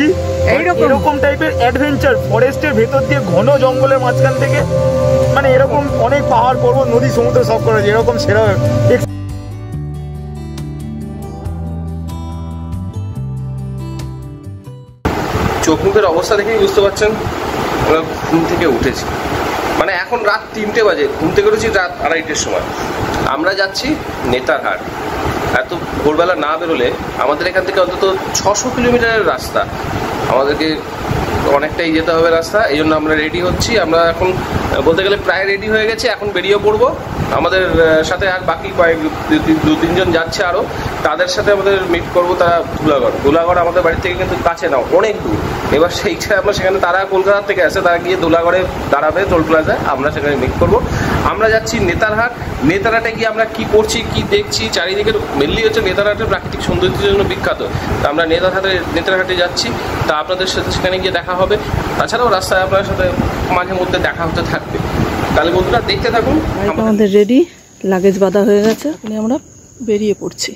বলছি এরকম টাইপের অ্যাডভেঞ্চার ফরেস্টের ভেতর দিয়ে ঘন জঙ্গলের মাঝখান থেকে মানে এরকম অনেক পাহাড় পর্বত নদী সমুদ্র সব করা যায় এরকম সেরা চোখ মুখের অবস্থা দেখেই বুঝতে পারছেন আমরা ঘুম থেকে উঠেছি, মানে এখন রাত 3টে বাজে, ঘুম থেকে উঠেছি রাত 2:30-এর সময়। আমরা যাচ্ছি নেতারহাট। এত ভোরবেলা না বেরোলে আমাদের এখান থেকে অন্তত 600 কিলোমিটারের রাস্তা, আমাদেরকে অনেকটাই যেতে হবে রাস্তা। এই জন্য আমরা রেডি হচ্ছি। আমরা এখন বলতে গেলে প্রায় রেডি হয়ে গেছি, এখন বেরিয়ে পড়বো। আমাদের সাথে আর বাকি কয়েক 2-3 জন যাচ্ছে আরও, তাদের সাথে আমাদের মিট করবো। তারা ধুলাগড় আমাদের বাড়ি থেকে কিন্তু কাছে না, অনেক দূর। এবার সেইটা আমরা সেখানে, তারা কলকাতা থেকে আসে, তারা গিয়ে ধুলাগড়ে দাঁড়াবে টোল প্লাজায়, আমরা সেখানে মিট করবো। আমরা যাচ্ছি নেতারহাট। নেতারহাটে গিয়ে আমরা কি করছি কি দেখছি, চারিদিকের মেনলি হচ্ছে নেতারহাটের প্রাকৃতিক সৌন্দর্যের জন্য বিখ্যাত। তা আমরা নেতারহাটে যাচ্ছি, তা আপনাদের সাথে সেখানে গিয়ে দেখা হবে। তাছাড়াও রাস্তায় আপনার সাথে মাঝে মধ্যে দেখা হতে থাকবে। তাহলে বন্ধুরা দেখতে থাকুন। আমাদের রেডি, লাগেজ বাঁধা হয়ে গেছে, আমরা বেরিয়ে পড়ছি।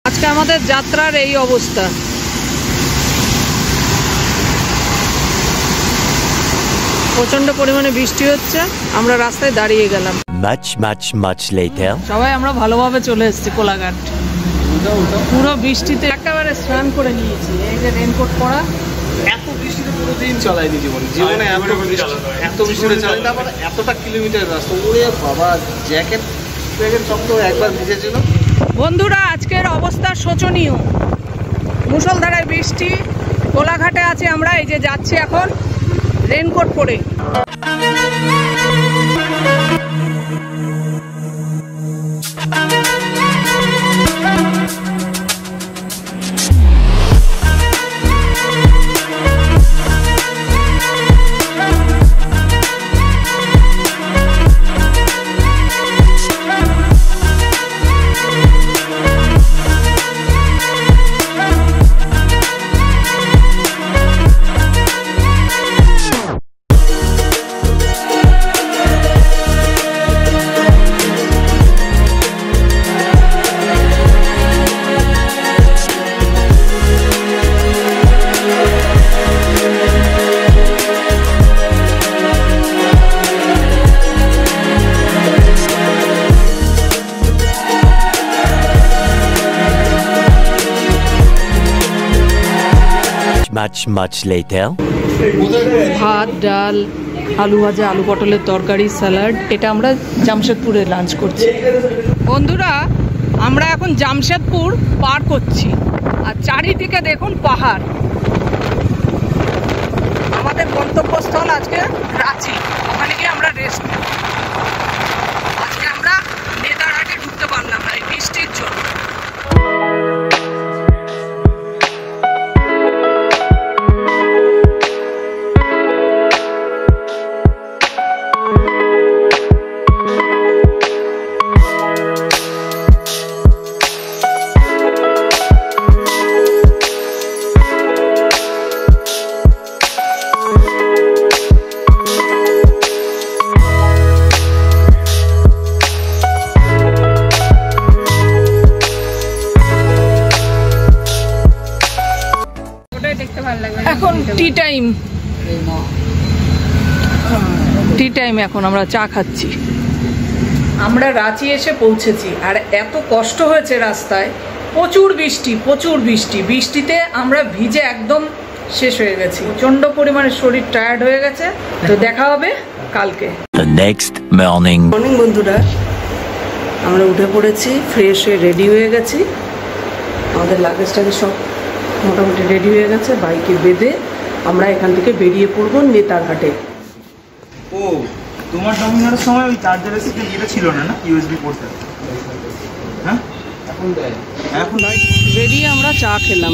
আজকে আমাদের যাত্রার এই অবস্থা। প্রচন্ড পরিমাণে বৃষ্টি হচ্ছে, আমরা রাস্তায় দাঁড়িয়ে গেলাম। সবাই আমরা ভালোভাবে চলে এসেছি কোলাঘাট। পুরো বৃষ্টিতে একেবারে স্নান করে নিয়েছি। এই যে রেনকোট পরা, এত বৃষ্টিতে পুরো দিন চালাইনি জীবনে এত বৃষ্টিতে চালাই না। আবার এতটা কিলোমিটার রাস্তা, ওরে বাবা, জ্যাকেট সব তো একবার ভিজেছিল। বন্ধুরা আজকের অবস্থা শোচনীয়, মুষলধারে বৃষ্টি। কোলাঘাটে আছি আমরা, এই যে যাচ্ছি এখন রেনকোট পরে। Much later. ভাত, ডাল, আলু ভাজা, আলু পটলের তরকারি, স্যালাড। এটা আমরা জামশেদপুরে লাঞ্চ করছি। বন্ধুরা আমরা এখন জামশেদপুর পার করছি, আর চারিদিকে দেখুন পাহাড়। আমাদের গন্তব্যস্থল আজকে রাঁচি, ওখানে গিয়ে আমরা রেস্ট নেব। আজকে আমরা নেতারহাটে ঢুকতে পারলাম না এই বৃষ্টির জন্য। এখন টি টাইম, এখন আমরা চা খাচ্ছি। আমরা রাঁচি এসে পৌঁছেছি, আর এত কষ্ট হয়েছে রাস্তায়। প্রচুর বৃষ্টি, বৃষ্টিতে আমরা ভিজে একদম শেষ হয়ে গেছি। প্রচন্ড পরিমাণে শরীর টায়ার্ড হয়ে গেছে। তো দেখা হবে কালকে। মর্নিং বন্ধুরা, আমরা উঠে পড়েছি, ফ্রেশ হয়ে রেডি হয়ে গেছি। আমাদের লাগেজটাকে সব মোটামুটি রেডি হয়ে গেছে। বাইকে বেঁধে আমরা এখান থেকে বেরিয়ে পড়বো নেতারহাটে। ও তোমার ডমিনারের সময় ওই চার্জারের সাথে এটা ছিল না, ইউএসবি পোর্টটা। হ্যাঁ এখন বেরিয়ে আমরা চা খেলাম।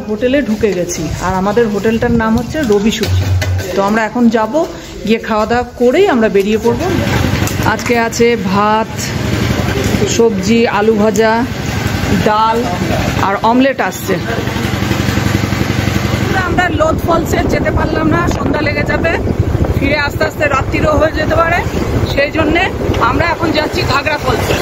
হোটেলে ঢুকে গেছি, আর আমাদের হোটেলটার নাম হচ্ছে রবি সূচি। তো আমরা এখন যাব, গিয়ে খাওয়া দাওয়া করেই আমরা বেরিয়ে পড়ব। আজকে আছে ভাত, সবজি, আলু ভাজা, ডাল আর অমলেট আসছে। আমরা লোধ ফলসে যেতে পারলাম না, সন্ধ্যা লেগে যাবে, ফিরে আস্তে আস্তে রাত্রিরও হয়ে যেতে পারে, সেই জন্যে আমরা এখন যাচ্ছি ঘাগরা ফলসে।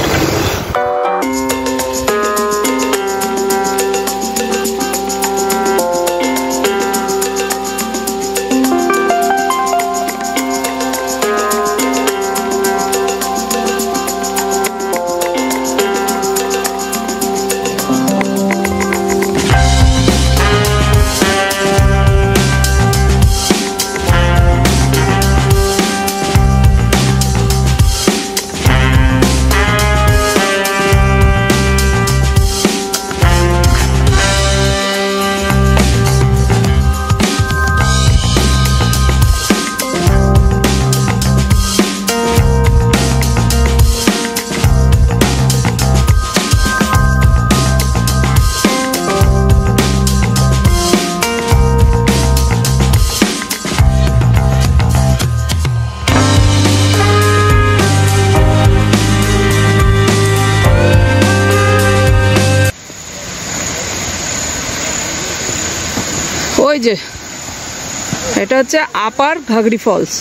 ওই যে এটা হচ্ছে আপার ঘাগরি ফলস।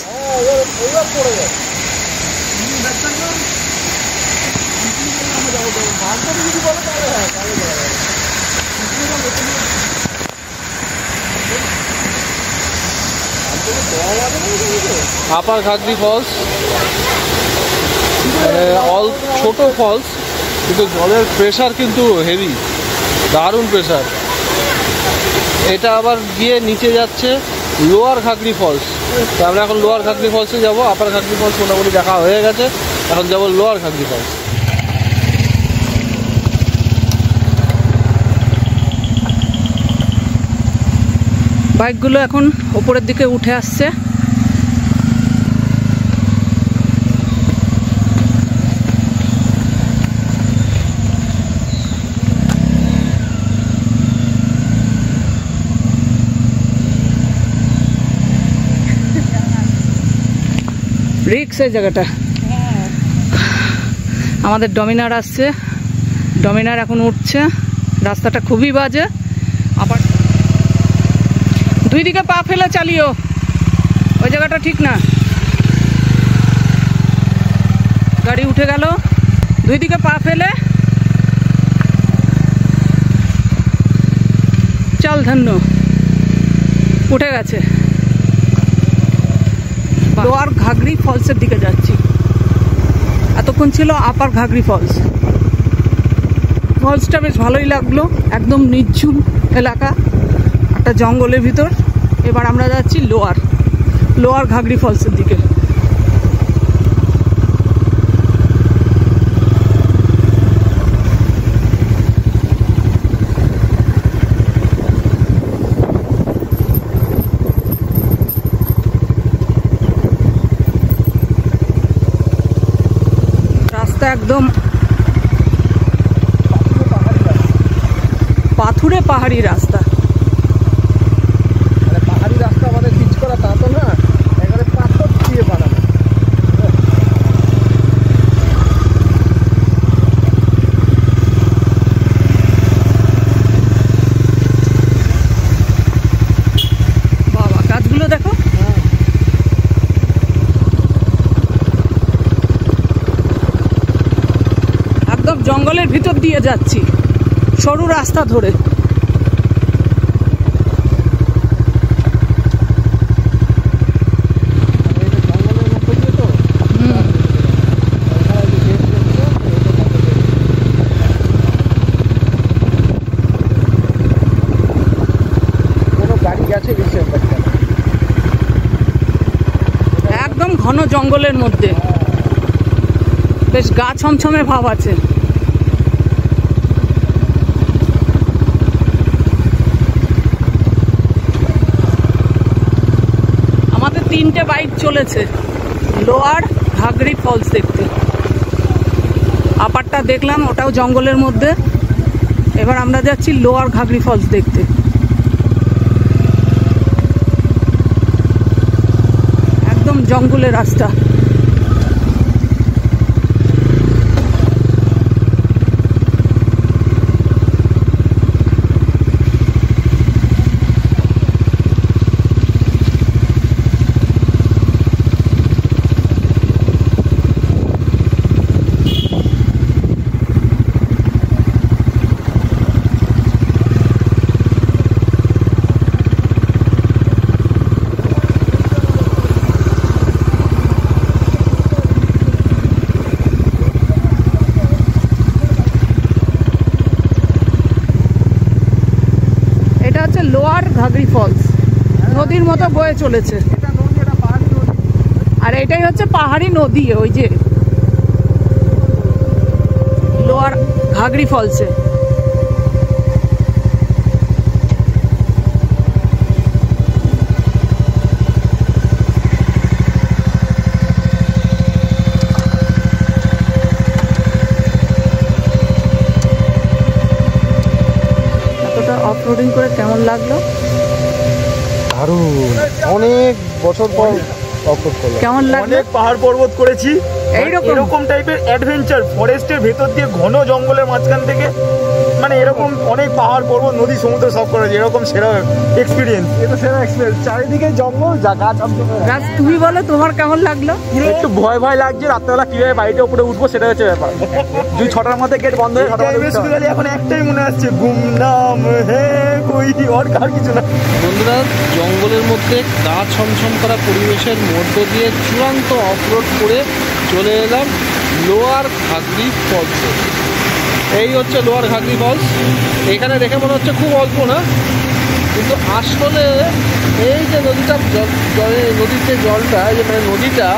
আপার ঘাগরি ফলস অল ছোট ফলস, কিন্তু জলের প্রেশার কিন্তু হেভি, দারুণ প্রেশার। এটা আবার গিয়ে নিচে যাচ্ছে লোয়ার ঘাগরি ফলস। তো আমরা এখন লোয়ার ঘাগরি ফলসে যাব। আপার ঘাগরি ফলস মোটামুটি দেখা হয়ে গেছে, এখন যাব লোয়ার ঘাগরি ফলস। বাইকগুলো এখন উপরের দিকে উঠে আসছে। রিক্স এই জায়গাটা। আমাদের ডমিনার আসছে, ডমিনার এখন উঠছে। রাস্তাটা খুবই বাজে, আবার দুই দিকে পা ফেলে চালিও, ওই জায়গাটা ঠিক না। গাড়ি উঠে গেল, দুই দিকে পা ফেলে চল। ধন্য উঠে গেছে। লোয়ার ঘাগরি ফলসের দিকে যাচ্ছি। এতক্ষণ ছিল আপার ঘাগরি ফলস। ফলসটা বেশ ভালোই লাগলো, একদম নিঝুম এলাকা, একটা জঙ্গলের ভিতর। এবার আমরা যাচ্ছি লোয়ার ঘাগরি ফলসের দিকে। একদম পাথুরে পাহাড়ি রাস্তা। পাহাড়ি রাস্তা আমাদের পিচ করা তা তো না, এখানে পাথর দিয়ে বানানো। বাবা গাছগুলো দেখো। জঙ্গলের ভিতর দিয়ে যাচ্ছি সরু রাস্তা ধরে। একদম ঘন জঙ্গলের মধ্যে, বেশ গা ছমছমে ভাব আছে। তিনটে বাইক চলেছে লোয়ার ঘাগরি ফলস দেখতে। আপারটা দেখলাম, ওটাও জঙ্গলের মধ্যে। এবার আমরা যাচ্ছি লোয়ার ঘাগরি ফলস দেখতে। একদম জঙ্গলের রাস্তা। লোয়ার ঘাগরি ফলস নদীর মতো বয়ে চলেছে, আর এটাই হচ্ছে পাহাড়ি নদী, ওই যে লোয়ার ঘাগরি ফলসে। অফরোডিং করে কেমন লাগলো? দারুণ, অনেক বছর পর অফরোড করলাম। কেমন লাগলো? অনেক পাহাড় পর্বত করেছি, এরকম টাইপের অ্যাডভেঞ্চার ফরেস্টের ভেতর দিয়ে ঘন জঙ্গলের মাঝখান থেকে, মানে এরকম অনেক পাহাড় পর্বত নদী সমুদ্র সব করেছি, এরকম সেরা এক্সপিরিয়েন্স। এটা সেরা এক্সপিরিয়েন্স, চারিদিকে জঙ্গল, গাছ। তুমি বলো তোমার কেমন লাগলো? একটু ভয় ভয় লাগছে, রাত্রেবেলা কিভাবে বাড়িতে উপরে উঠবো সেটা হচ্ছে ব্যাপার। 6টার মধ্যে গেট বন্ধ হয়ে এখন একটাই মনে আসছে, গুমনাম হে কই, আর কার কিছু না। বন্ধুরা, জঙ্গলের মধ্যে গা ছমছম করা পরিবেশের মধ্য দিয়ে চূড়ান্ত অফরোড করে চলে এলাম লোয়ার ঘাগরি ফলসে। এই হচ্ছে লোয়ার ঘাগরি ফলস। এখানে দেখে মনে হচ্ছে খুব অল্প না, কিন্তু আসলে এই যে নদীটা নদীর যে জলটা, এই যে মানে নদীটা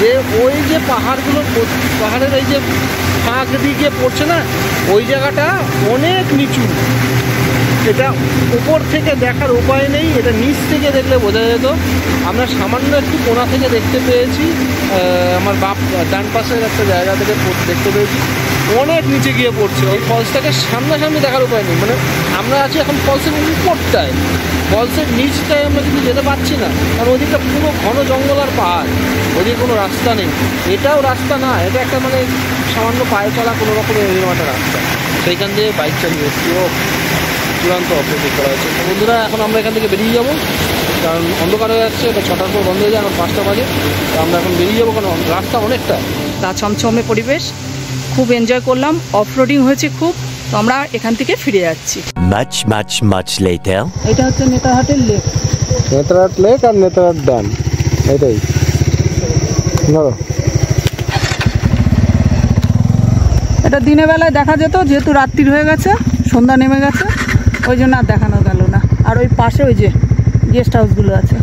যে ওই যে পাহাড়ের এই যে ফাঁক দিকে পড়ছে না, ওই জায়গাটা অনেক নিচু। এটা উপর থেকে দেখার উপায় নেই, এটা নিচ থেকে দেখলে বোঝা যেত। আমরা সামান্য একটু কোণা থেকে দেখতে পেয়েছি, আমার ডান পাশের একটা জায়গা থেকে দেখতে পেয়েছি, অনেক নিচে গিয়ে পড়ছে। ওই ফলসটাকে সামনাসামনি দেখার উপায় নেই, মানে আমরা আছি এখন ফলসের উপরটায়, ফলসের নিচটায় আমরা কিন্তু যেতে পারছি না, কারণ ওদিকটা পুরো ঘন জঙ্গল আর পাহাড়, ওদিকে কোনো রাস্তা নেই। এটাও রাস্তা না, এটা একটা মানে সামান্য পায়ে চলা কোনো রকমের এরকম একটা রাস্তা, সেইখান দিয়ে বাইক চালিয়ে এসছি। ও চূড়ান্ত অপরাধ করা হয়েছে। তো বন্ধুরা, এখন আমরা এখান থেকে বেরিয়ে যাবো, কারণ অন্ধকার হয়ে যাচ্ছে, এটা 6টার পর বন্ধ হয়ে যায়, এখন 5টা বাজে। তো আমরা এখন বেরিয়ে যাবো, কারণ রাস্তা অনেকটা। গা ছমছমে পরিবেশ, খুব এনজয় করলাম, অফরোডিং হয়েছে খুব। তো আমরা এখান থেকে ফিরে যাচ্ছি। Much later. এটা হচ্ছে নেতারহাটের লেক, নেতারহাট লেক আর নেতারহাট ড্যাম, এটাই। এটা দিনের বেলায় দেখা যেত, যেহেতু রাত্রির হয়ে গেছে, সন্ধ্যা নেমে গেছে, ওই জন্য আর দেখানো গেল না। আর ওই পাশে ওই যে গেস্ট হাউসগুলো আছে।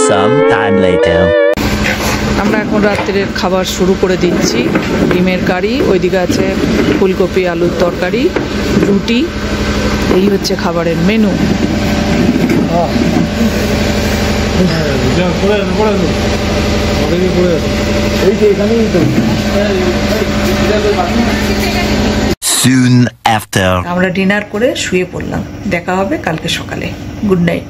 Some time later. আমরা এখন রাত্রের খাবার শুরু করে দিচ্ছি। ডিমের কারি, ওইদিকে আছে ফুলকপি আলুর তরকারি, রুটি। এই হচ্ছে খাবারের মেনু। Soon after. আমরা ডিনার করে শুয়ে পড়লাম। দেখা হবে কালকে সকালে। Good night.